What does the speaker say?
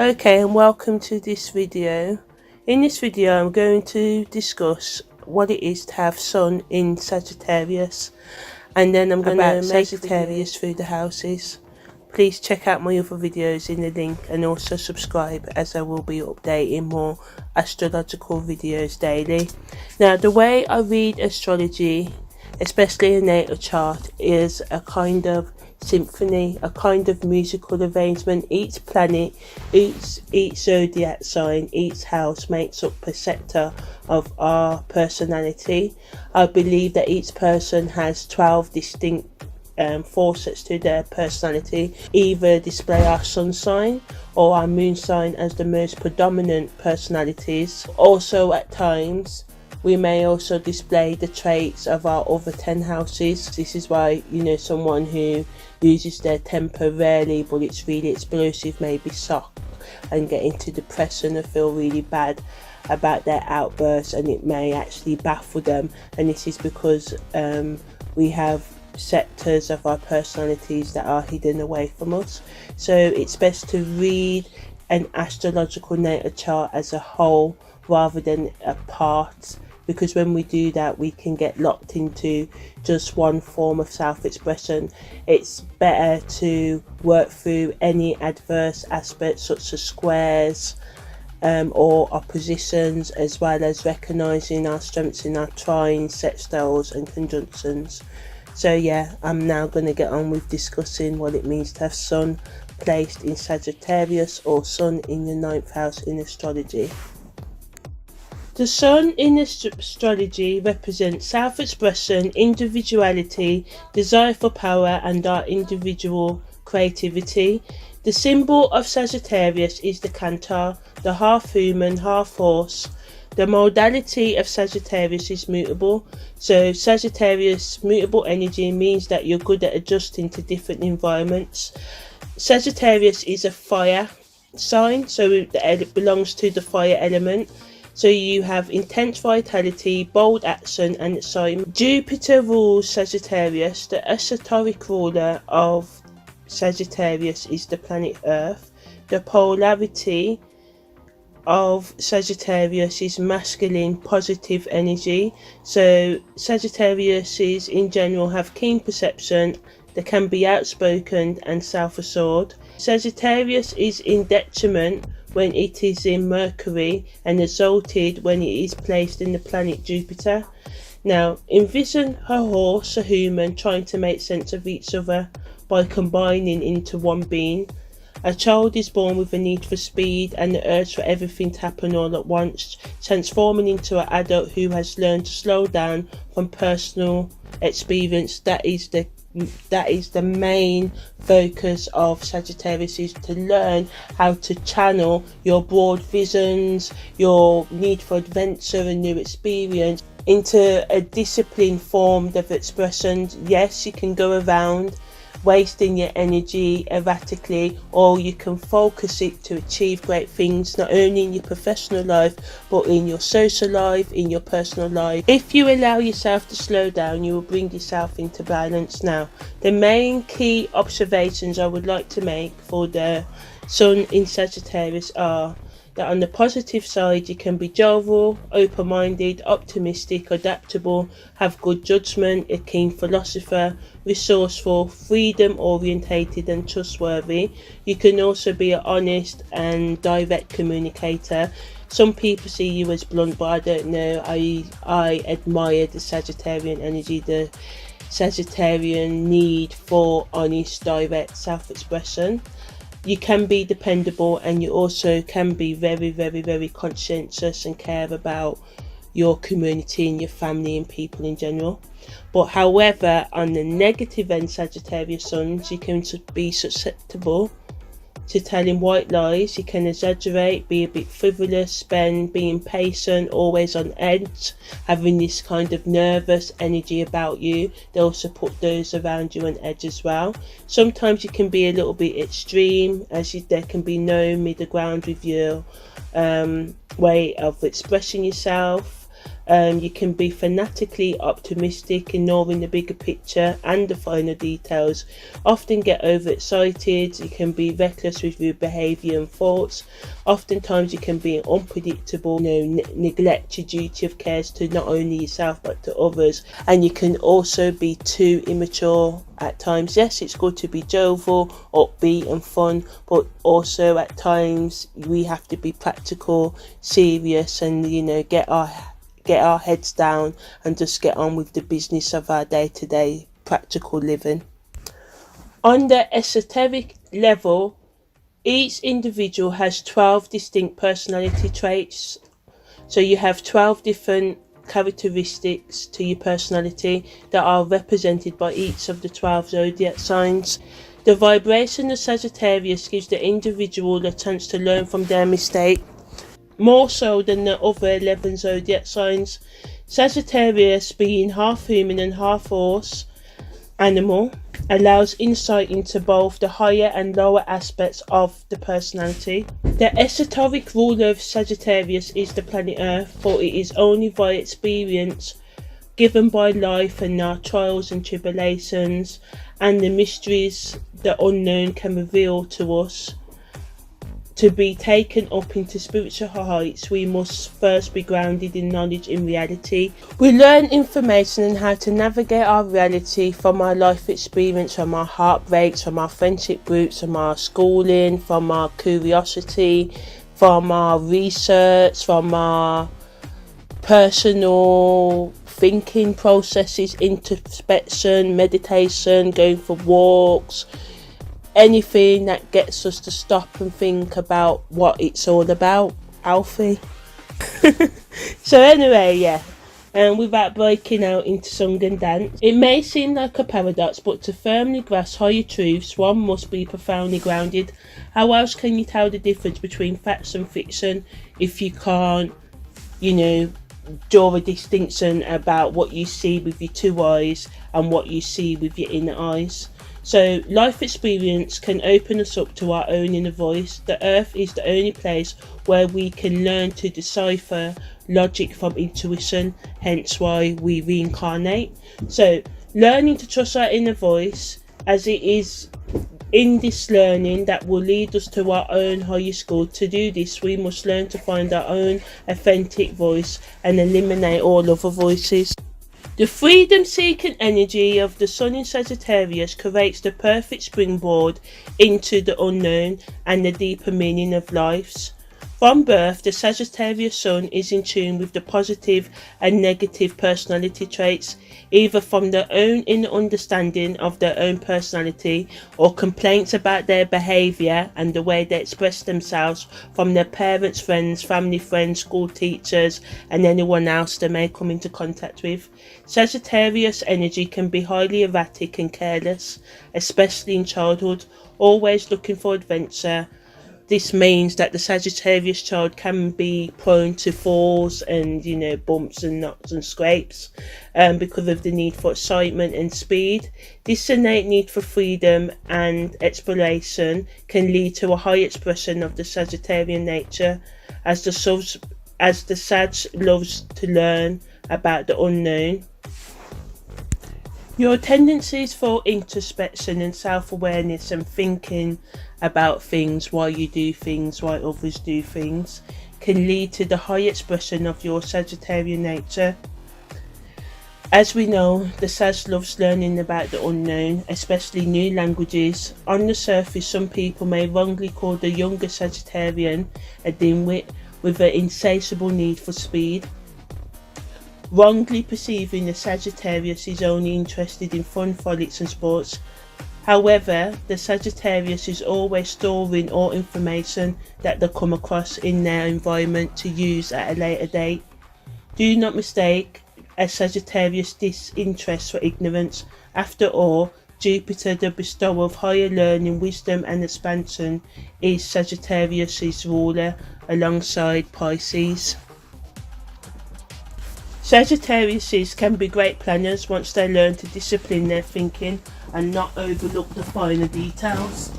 Okay, and welcome to this video. In this video I'm going to discuss what it is to have Sun in Sagittarius, and then I'm going to make Sagittarius through the houses. Please check out my other videos in the link and also subscribe, as I will be updating more astrological videos daily. Now, the way I read astrology, especially a natal chart, is a kind of symphony, a kind of musical arrangement. Each planet, each zodiac sign, each house makes up a sector of our personality. I believe that each person has 12 distinct facets to their personality. Either display our sun sign or our moon sign as the most predominant personalities. Also, at times we may also display the traits of our other 10 houses. This is why, someone who loses their temper rarely but it's really explosive may be shocked and get into depression and feel really bad about their outbursts, and it may actually baffle them. And this is because we have sectors of our personalities that are hidden away from us. So it's best to read an astrological natal chart as a whole rather than a part, because when we do that we can get locked into just one form of self-expression. It's better to work through any adverse aspects such as squares or oppositions, as well as recognizing our strengths in our trines, sextiles and conjunctions. So yeah, I'm now going to get on with discussing what it means to have Sun placed in Sagittarius or Sun in the 9th house in astrology. The Sun in astrology represents self-expression, individuality, desire for power and our individual creativity. The symbol of Sagittarius is the Cantor, the half human, half horse. The modality of Sagittarius is mutable. So Sagittarius mutable energy means that you're good at adjusting to different environments. Sagittarius is a fire sign, so it belongs to the fire element. So you have intense vitality, bold action and excitement. Jupiter rules Sagittarius. The esoteric ruler of Sagittarius is the planet Earth. The polarity of Sagittarius is masculine, positive energy. So Sagittariuses in general have keen perception. They can be outspoken and self-assured. Sagittarius is in detriment when it is in Mercury and exalted when it is placed in the planet Jupiter. Now, envision a horse, a human, trying to make sense of each other by combining into one being. A child is born with a need for speed and the urge for everything to happen all at once, transforming into an adult who has learned to slow down from personal experience. That is the main focus of Sagittarius, is to learn how to channel your broad visions, your need for adventure and new experience into a disciplined form of expression. Yes, you can go around wasting your energy erratically, or you can focus it to achieve great things, not only in your professional life but in your social life, in your personal life. If you allow yourself to slow down, you will bring yourself into balance. Now, the main key observations I would like to make for the Sun in Sagittarius are that on the positive side, you can be jovial, open-minded, optimistic, adaptable, have good judgment, a keen philosopher, resourceful, freedom-orientated and trustworthy. You can also be an honest and direct communicator. Some people see you as blunt, but I don't know. I admire the Sagittarian energy, the Sagittarian need for honest, direct self-expression. You can be dependable, and you also can be very, very, very conscientious and care about your community and your family and people in general. But however, on the negative end, Sagittarius Suns, you can be susceptible to telling white lies. You can exaggerate, be a bit frivolous, be impatient, always on edge, having this kind of nervous energy about you. They also put those around you on edge as well. Sometimes you can be a little bit extreme, there can be no middle ground with your way of expressing yourself. You can be fanatically optimistic, ignoring the bigger picture and the finer details. Often get overexcited. You can be reckless with your behaviour and thoughts. Oftentimes you can be unpredictable, neglect your duty of cares to not only yourself but to others. And you can also be too immature at times. Yes, it's good to be jovial, upbeat and fun, but also at times we have to be practical, serious, and get our heads down and just get on with the business of our day-to-day practical living. On the esoteric level, each individual has 12 distinct personality traits. So you have 12 different characteristics to your personality that are represented by each of the 12 zodiac signs. The vibration of Sagittarius gives the individual a chance to learn from their mistake, more so than the other 11 zodiac signs. Sagittarius, being half human and half horse animal, allows insight into both the higher and lower aspects of the personality. The esoteric ruler of Sagittarius is the planet Earth, but it is only via experience given by life and our trials and tribulations and the mysteries the unknown can reveal to us. To be taken up into spiritual heights, we must first be grounded in knowledge in reality. We learn information on how to navigate our reality from our life experience, from our heartbreaks, from our friendship groups, from our schooling, from our curiosity, from our research, from our personal thinking processes, introspection, meditation, going for walks, anything that gets us to stop and think about what it's all about. Alfie. So anyway, yeah, and without breaking out into song and dance, it may seem like a paradox, but to firmly grasp higher truths, one must be profoundly grounded. How else can you tell the difference between facts and fiction if you can't, draw a distinction about what you see with your two eyes and what you see with your inner eyes? So life experience can open us up to our own inner voice. The earth is the only place where we can learn to decipher logic from intuition, hence why we reincarnate. So learning to trust our inner voice, as it is in this learning that will lead us to our own highest good. To do this, we must learn to find our own authentic voice and eliminate all other voices. The freedom-seeking energy of the Sun in Sagittarius creates the perfect springboard into the unknown and the deeper meaning of lives. From birth, the Sagittarius Sun is in tune with the positive and negative personality traits, either from their own inner understanding of their own personality or complaints about their behaviour and the way they express themselves from their parents, friends, family friends, school teachers and anyone else they may come into contact with. Sagittarius energy can be highly erratic and careless, especially in childhood, always looking for adventure. This means that the Sagittarius child can be prone to falls and, bumps and knocks and scrapes because of the need for excitement and speed. This innate need for freedom and exploration can lead to a high expression of the Sagittarian nature, as the Sag loves to learn about the unknown. Your tendencies for introspection and self-awareness and thinking about things, why you do things, why others do things, can lead to the high expression of your Sagittarian nature. As we know, the Sag loves learning about the unknown, especially new languages. On the surface, some people may wrongly call the younger Sagittarian a dimwit with an insatiable need for speed, wrongly perceiving the Sagittarius is only interested in fun, frolics and sports. However, the Sagittarius is always storing all information that they come across in their environment to use at a later date. Do not mistake a Sagittarius disinterest for ignorance. After all, Jupiter, the bestower of higher learning, wisdom and expansion, is Sagittarius' ruler alongside Pisces. Sagittariuses can be great planners once they learn to discipline their thinking and not overlook the finer details.